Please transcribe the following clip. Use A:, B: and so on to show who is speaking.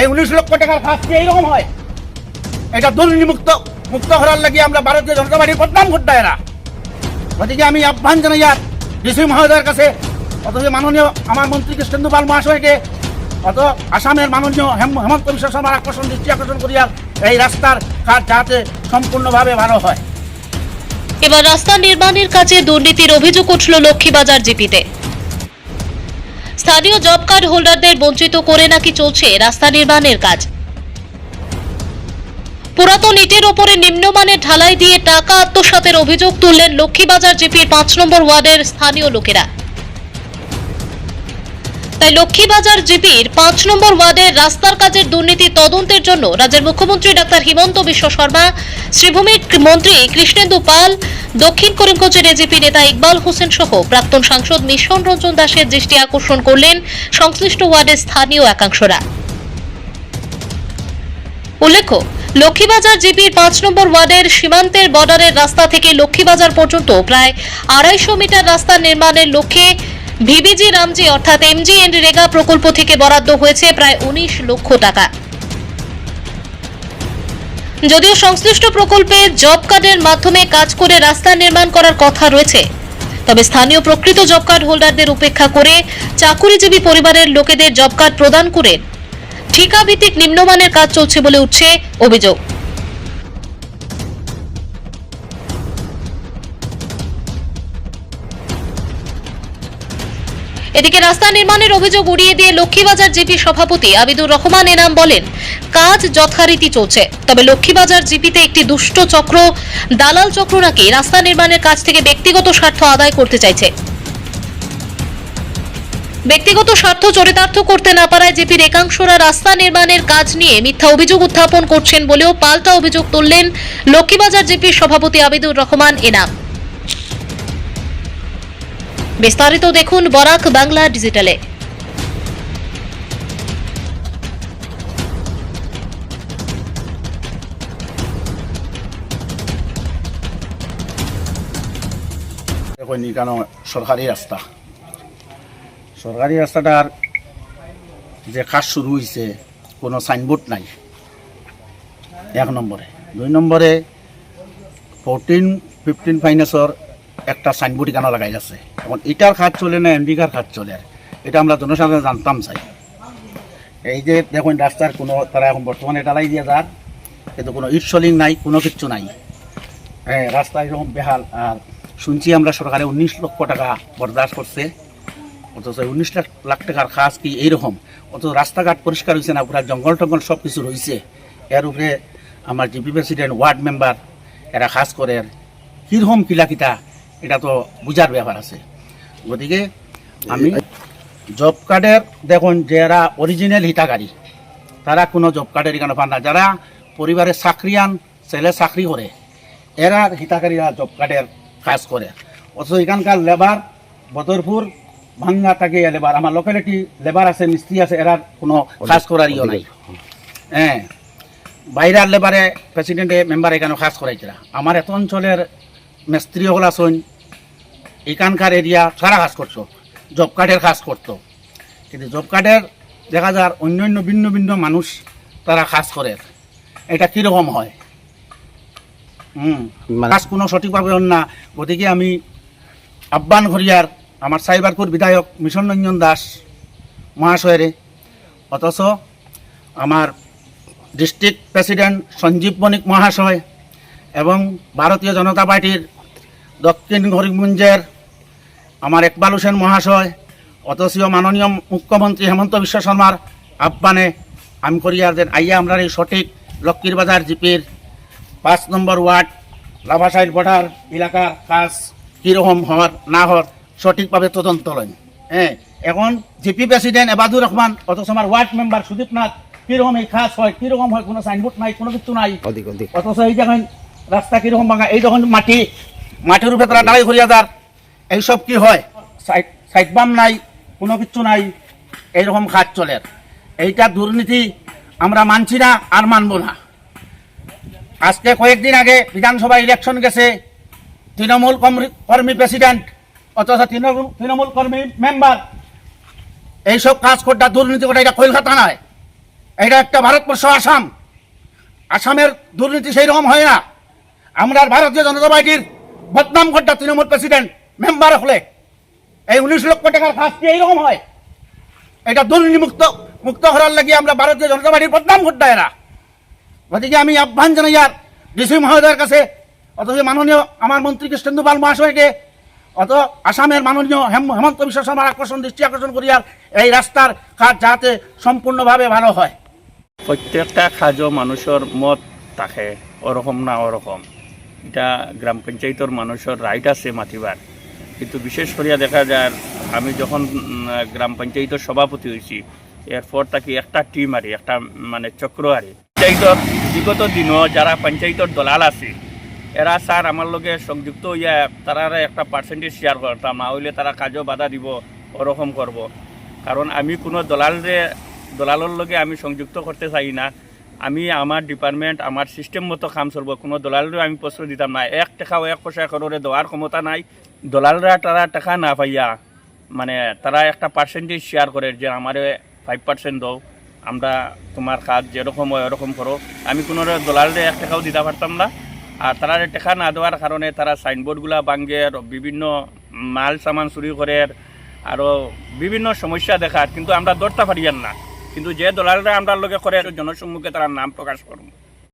A: এই 19 লক্ষ টাকার কাজ কি এইরকম হয়? এটা দুর্নীতিমুক্ত করার লাগি আমরা ভারতীয় জনতা পার্টির বদনাম করতে এরা। গতিকে আমি আহ্বান জানাই আর ডিসি মহোদয়ের কাছে, অথচ মাননীয় আমার মন্ত্রী কৃষ্ণেন্দু পাল মহাশয়কে, অত আসামের মাননীয় হেমন্ত বিশ্ব শর্মার দৃষ্টি আকর্ষণ করিয়া এই রাস্তার কাজ যাতে সম্পূর্ণভাবে ভালো হয়।
B: এবার রাস্তা নির্মাণের কাজে দুর্নীতির অভিযোগ উঠল লক্ষ্মীবাজার জিপিতে। স্থানীয় জব কার্ড হোল্ডারদের বঞ্চিত করে নাকি চলছে রাস্তা নির্মাণের কাজ। পুরাতন ইটের ওপরে নিম্নমানের ঢালাই দিয়ে টাকা আত্মসাতের অভিযোগ তুললেন লক্ষ্মীবাজার জিপির 5 নম্বর ওয়ার্ডের স্থানীয় লোকেরা। তাই লক্ষ্মীবাজার জিপির 5 নম্বর ওয়ার্ডের রাস্তার কাজের দুর্নীতি তদন্তের জন্য রাজ্যের মুখ্যমন্ত্রী ডাক্তার হিমন্ত বিশ্ব শর্মা, শ্রীভূমি মন্ত্রী কৃষ্ণেন্দু পাল, দক্ষিণ করিমগঞ্জের এজিপি নেতা ইকবাল হোসেন সহ প্রাক্তন সাংসদ মিশন রঞ্জন দাসের দৃষ্টি আকর্ষণ করলেন সংশ্লিষ্ট ওয়ার্ডের স্থানীয় একাংশরা। উল্লেখ্য, লক্ষ্মীবাজার জিপির 5 নম্বর ওয়ার্ডের সীমান্তের বর্ডারের রাস্তা থেকে লক্ষ্মীবাজার পর্যন্ত প্রায় 250 মিটার রাস্তা নির্মাণের লক্ষ্যে ভিবিজি রামজি অর্থাৎ MGNREGA প্রকল্প থেকে বরাদ্দ হয়েছে প্রায় 19 লক্ষ টাকা। যদিও সংশ্লিষ্ট প্রকল্পে জব কার্ডের মাধ্যমে কাজ করে রাস্তা নির্মাণ করার কথা রয়েছে, তবে স্থানীয় প্রকৃত জব কার্ড হোল্ডারদের উপেক্ষা করে চাকুরিজীবী পরিবারের লোকেদের জব কার্ড প্রদান করে ঠিকাভিত্তিক নিম্নমানের কাজ চলছে বলে উঠছে অভিযোগ। এদিকে রাস্তা নির্মাণের অভিযোগ উড়িয়ে দিয়ে লক্ষ্মীবাজার জিপি সভাপতি আবিদুর রহমান এনাম বলেন, কাজ যথারীতি চলছে, তবে লক্ষ্মীবাজার জিপিতে একটি দুষ্ট চক্র, দালাল চক্র নাকি রাস্তা নির্মাণের কাজ থেকে ব্যক্তিগত স্বার্থ আদায় করতে চাইছে। ব্যক্তিগত স্বার্থ চরিতার্থ করতে না পারায় জিপির একাংশরা রাস্তা নির্মাণের কাজ নিয়ে মিথ্যা অভিযোগ উত্থাপন করছেন বলেও পাল্টা অভিযোগ তুললেন লক্ষ্মীবাজার জিপির সভাপতি আবিদুর রহমান এনাম। বিস্তারিত দেখুন বরাক বাংলা ডিজিটালে।
A: সরকারি রাস্তাটার যে কাজ শুরু হয়েছে, কোনো সাইনবোর্ড নাই 1 নম্বরে। 2 নম্বরে 14-15 ফাইন্যান্সর একটা সাইনবোর্ড এখানে লাগাই আছে। এখন এটার কাজ চলে না, এমডিকার কাজ চলে, এটা আমরা জনসাধারণ জানতাম চাই। এই যে দেখুন রাস্তার কোনো তারা এখন বর্তমানে ডালাই দিয়ে যার, কিন্তু কোনো ইট সলিং নাই, কোনো কিচ্ছু নাই। হ্যাঁ, রাস্তা এরকম বেহাল। আর শুনছি আমরা সরকারে 19 লক্ষ টাকা বরদাস্ত করছে, অথচ 19 লাখ টাকার কাজ কি এইরকম? অথচ রাস্তাঘাট পরিষ্কার হয়েছে না, পুরা জঙ্গল টঙ্গল সব কিছু রয়েছে। এর উপরে আমার জিপি প্রেসিডেন্ট, ওয়ার্ড মেম্বার এরা কাজ করে কীরকম কিলাকিটা, এটা তো বুঝার ব্যাপার আছে। গতিকে আমি জব কার্ডের দেখুন, যারা অরিজিনাল হিতাকারী তারা কোনো জব কার্ডের এখানে পান না। যারা পরিবারের চাকরিয়ান ছেলে চাকরি করে এরা হিতাকারীরা জব কার্ডের কাজ করে। অথচ এখানকার লেবার বদরপুর ভাঙ্গা থাকে লেবার, আমার লোকালিটি লেবার আছে, মিস্ত্রি আছে, এরা কোনো কাজ করার ইয়ে নাই। হ্যাঁ, বাইরের লেবারে প্রেসিডেন্টে মেম্বার এখানে কাজ করাইছে। আমার এত অঞ্চলের মিস্ত্রি হল আসুন, এখানকার এরিয়া সারা কাজ করছো, জব কার্ডের কাজ করতো। কিন্তু জব কার্ডের দেখা যায় অন্যান্য ভিন্ন ভিন্ন মানুষ তারা কাজ করে, এটা কীরকম হয়? কাজ কোনো সঠিকভাবে হন না। গতিকে আমি আহ্বান করি আর আমার সাইবারপুর বিধায়ক মিশন রঞ্জন দাস মহাশয়ের, অথচ আমার ডিস্ট্রিক্ট প্রেসিডেন্ট সঞ্জীব বণিক মহাশয় এবং ভারতীয় জনতা পার্টির দক্ষিণ করিমগঞ্জের আমার ইকবাল হোসেন মহাশয়, অথচ মাননীয় মুখ্যমন্ত্রী হেমন্ত বিশ্ব শর্মার আহ্বানে আমি করি আর যে আইয়া আমরা এই সঠিক লক্ষ্মীবাজার জিপির 5 নম্বর ওয়ার্ড লাভাসাইড বর্ডার এলাকার কাজ কীরকম হওয়ার না হওয়ার সঠিকভাবে তদন্ত লন। হ্যাঁ, এখন জিপি প্রেসিডেন্ট এবাদুর রহমান, অথচ আমার ওয়ার্ড মেম্বার সুদীপ নাথ, কীরকম এই কাজ হয়, কীরকম হয়, কোনো সাইনবোর্ড নাই, কোনো কিছু নাই। অথচ এই যখন রাস্তা কীরকম ভাঙা, এই যখন মাটির উপরে তারা দাঁড়াই করিয়া যার, এইসব কি হয়? সাইড বাম নাই, কোনো কিছু নাই, এইরকম কাজ চলে। এইটা দুর্নীতি আমরা মানছি না আর মানব না। আজকে কয়েকদিন আগে বিধানসভা ইলেকশন গেছে, তৃণমূল কর্মী প্রেসিডেন্ট, অথচ তৃণমূল কর্মী মেম্বার এইসব কাজ করটা দুর্নীতি করে, এটা কলকাতা নয়, এটা একটা ভারতবর্ষ আসাম, আসামের দুর্নীতি সেই রকম হয় না। আমরা ভারতীয় জনতা পার্টির বদনাম ঘটা তৃণমূল প্রেসিডেন্ট মেম্বার হলে এই 19 লক্ষ টাকার কাজ কি এইরকম হয়? এটা দুর্নীতি মুক্ত করার লাগিয়ে আমরা ভারতীয় জনতা পার্টির বদনাম ঘটা এরা। গতিকে আমি আহ্বান জানাই আর ডিসি মহোদয়ের কাছে, অথচ মাননীয় আমার মন্ত্রী কৃষ্ণেন্দু পাল মহাশয়কে, অত আসামের মাননীয় হেমন্ত বিশ্ব শর্মার দৃষ্টি আকর্ষণ করি আর এই রাস্তার কাজ যাতে সম্পূর্ণভাবে ভালো হয়।
C: প্রত্যেকটা কাজও মানুষের মত থাকে, ওরকম না ওরকম। এটা গ্রাম পঞ্চায়েতের মানুষের রাইট আছে মাতিবার, কিন্তু বিশেষ করিয়া দেখা যায় আমি যখন গ্রাম পঞ্চায়েতের সভাপতি হয়েছি, এরপর তাকে একটা টিম আরি, একটা মানে চক্র আরি পঞ্চায়েতের বিগত দিনও যারা পঞ্চায়েতের দলাল আছে এরা স্যার আমার লগে সংযুক্ত হইয়া তারা একটা পার্সেন্টেজ শেয়ার করতাম, না হইলে তারা কাজও বাধা দিব, ওরকম করব। কারণ আমি কোনো দলালের লগে আমি সংযুক্ত করতে চাই না। আমি আমার ডিপার্টমেন্ট আমার সিস্টেম মতো কাম চলবো, কোনো দলালেরও আমি প্রশ্রয় দিতাম না। 1 টাকাও 1 পয়সা করে দেওয়ার ক্ষমতা নাই। দলালরা তারা টাকা না পাইয়া মানে তারা একটা পার্সেন্টেজ শেয়ার করে যে আমারে 5% দাও, আমরা তোমার কাজ যেরকম হয় ওরকম করো। আমি কোনো দলালরে 1 টাকাও দিতে পারতাম না। আর তারা টাকা না দেওয়ার কারণে তারা সাইনবোর্ডগুলা ভাঙে, বিভিন্ন মাল সামান চুরি করে, আরও বিভিন্ন সমস্যা দেখার, কিন্তু আমরা ধরতে পারিয়ান না। কিন্তু যে দলালরা আমরা লগে করে জনসম্মুখে তারা নাম প্রকাশ করব।